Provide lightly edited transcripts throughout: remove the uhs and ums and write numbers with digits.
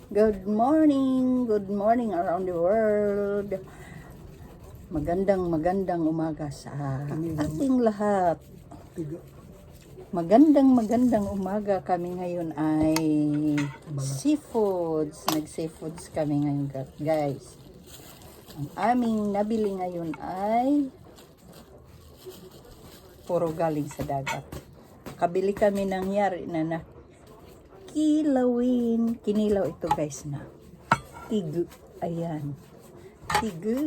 Good morning around the world. Magandang umaga sa ating lahat. Magandang umaga. Kami ngayon ay seafoods. Nag-seafoods kami ngayon, guys. Ang aming nabili ngayon ay puro galing sa dagat. Kabili kami ng yari na kinilaw ito, guys, na tigu. Ayan, tigu,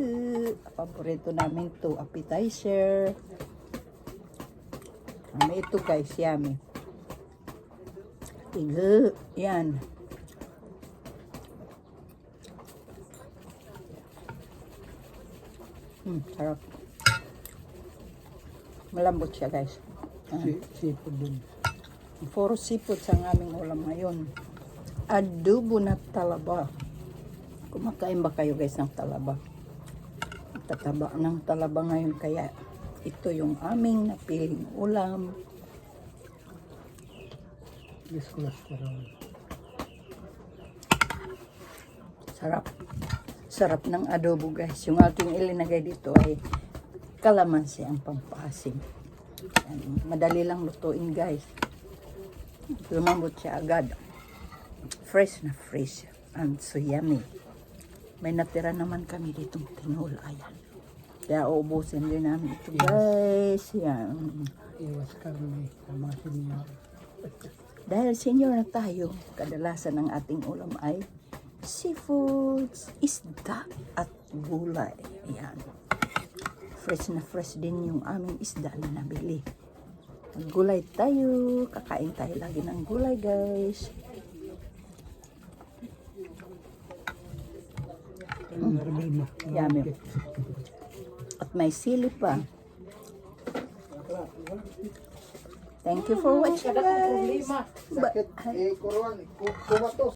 paborito namin to, appetizer. May ito, guys, yummy tigu. Yan, sarap, malambot siya, guys. Seafood din. Puro seafood sa aming ulam ngayon. Adobo na talaba. Kumakain ba kayo, guys, ng talaba? Tataba ng talaba ngayon, kaya ito yung aming napiling ulam. Cholesterol. Sarap ng adobo, guys. Yung aking ilinagay dito ay kalamansi ang pampasim. Madali lang lutuin, guys. Lumambot siya agad. Fresh na fresh. And so yummy. May natira naman kami ditong tinola. Ayan. Kaya uubusin din namin ito, guys. Yan. Iwas karne. Tama siya. Dahil senior na tayo, kadalasan ng ating ulam ay seafoods, isda at gulay. Ayan. Fresh na fresh din yung aming isda na nabili. Gulay tayo. Kakain tayo lagi ng gulay, guys. Yummy. At may sili pa. Thank you for watching, guys. Sakit, kuruan, kumatos.